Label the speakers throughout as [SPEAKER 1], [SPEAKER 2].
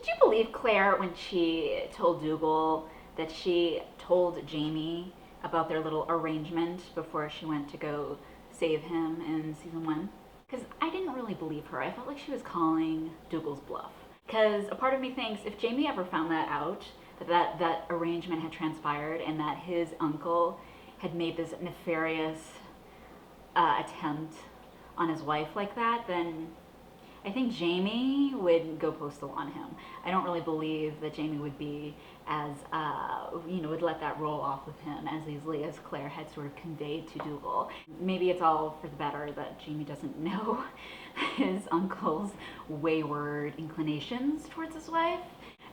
[SPEAKER 1] Did you believe Claire when she told Dougal that she told Jamie about their little arrangement before she went to go save him in season 1? Because I didn't really believe her. I felt like she was calling Dougal's bluff. Because a part of me thinks if Jamie ever found that out, that arrangement had transpired and that his uncle had made this nefarious attempt on his wife like that, then I think Jamie would go postal on him. I don't really believe that Jamie would be as, would let that roll off with him as easily as Claire had sort of conveyed to Dougal. Maybe it's all for the better that Jamie doesn't know his uncle's wayward inclinations towards his wife.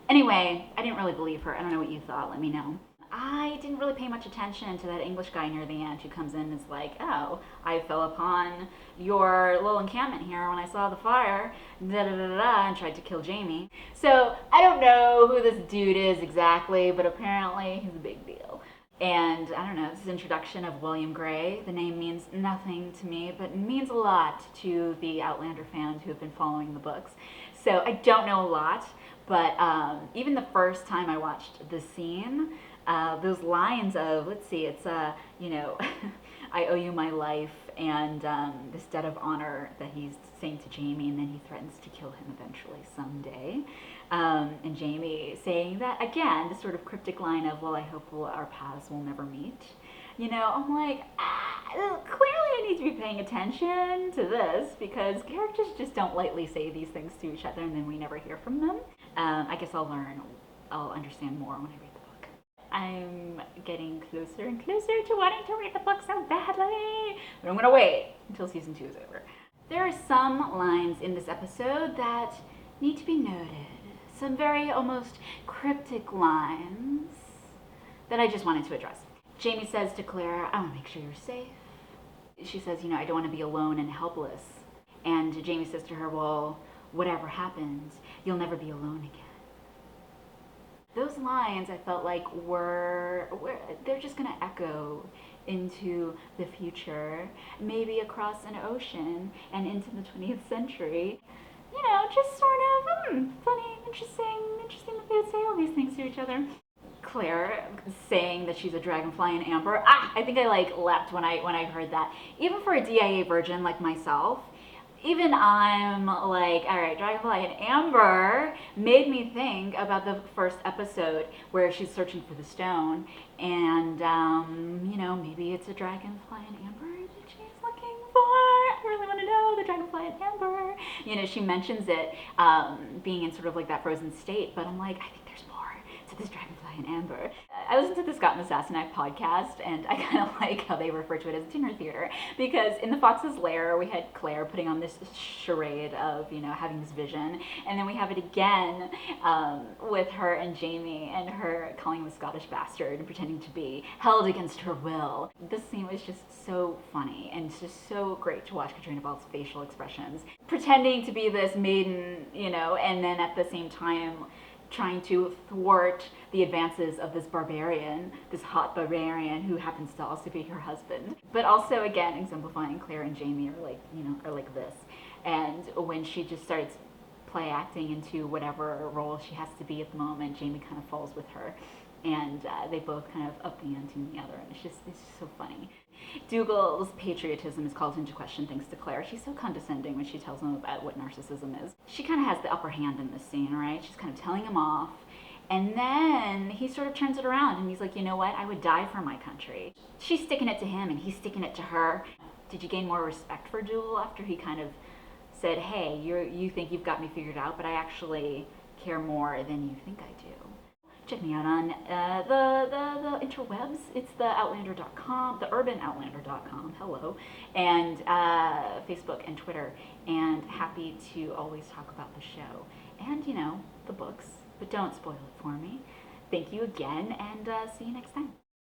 [SPEAKER 1] Anyway, I didn't really believe her. I don't know what you thought. Let me know. I didn't really pay much attention to that English guy near the end who comes in and is like, oh, I fell upon your little encampment here when I saw the fire, and tried to kill Jamie. So I don't know who this dude is exactly, but apparently he's a big deal. And I don't know, this is introduction of William Gray. The name means nothing to me, but it means a lot to the Outlander fans who have been following the books. So I don't know a lot, but even the first time I watched the scene, those lines of, let's see, it's, I owe you my life, and this debt of honor that he's saying to Jamie, and then he threatens to kill him eventually someday. And Jamie saying that, again, this sort of cryptic line of, well, I hope our paths will never meet. I'm like, clearly I need to be paying attention to this because characters just don't lightly say these things to each other and then we never hear from them. I guess I'll understand more when I read the book. I'm getting closer and closer to wanting to read the book so badly, but I'm gonna wait until season 2 is over. There are some lines in this episode that need to be noted. Some very almost cryptic lines that I just wanted to address. Jamie says to Claire, I want to make sure you're safe. She says, I don't want to be alone and helpless. And Jamie says to her, well, whatever happens, you'll never be alone again. Those lines I felt like they're just going to echo into the future, maybe across an ocean and into the 20th century. Just sort of funny, interesting that they would say all these things to each other. Claire saying that she's a dragonfly in amber. I think I leapt when I heard that. Even for a DIA virgin like myself, even I'm like, all right, Dragonfly in Amber made me think about the first episode where she's searching for the stone, and maybe it's a Dragonfly in Amber that she's looking for. I really want to know the Dragonfly in Amber. She mentions it being in sort of like that frozen state, but I'm like, I think there's more to this Dragonfly in Amber. I listened to the Scott and the Sassenach podcast, and I kind of like how they refer to it as dinner theater, because in the Fox's Lair, we had Claire putting on this charade of, having this vision, and then we have it again with her and Jamie, and her calling him a Scottish bastard and pretending to be held against her will. This scene was just so funny, and it's just so great to watch Katrina Ball's facial expressions, pretending to be this maiden, and then at the same time trying to thwart the advances of this hot barbarian who happens to also be her husband. But also, again, exemplifying Claire and Jamie are like this. And when she just starts play acting into whatever role she has to be at the moment, Jamie kind of falls with her. And they both kind of up the ante together, and it's just so funny. Dougal's patriotism is called into question thanks to Claire. She's so condescending when she tells him about what narcissism is. She kind of has the upper hand in this scene, right? She's kind of telling him off, and then he sort of turns it around, and he's like, you know what? I would die for my country. She's sticking it to him, and he's sticking it to her. Did you gain more respect for Dougal after he kind of said, hey, you think you've got me figured out, but I actually care more than you think I do? Check me out on the interwebs. It's the Outlander.com, the urbanoutlander.com, hello, and Facebook and Twitter, and happy to always talk about the show and, the books, but don't spoil it for me. Thank you again, and see you next time.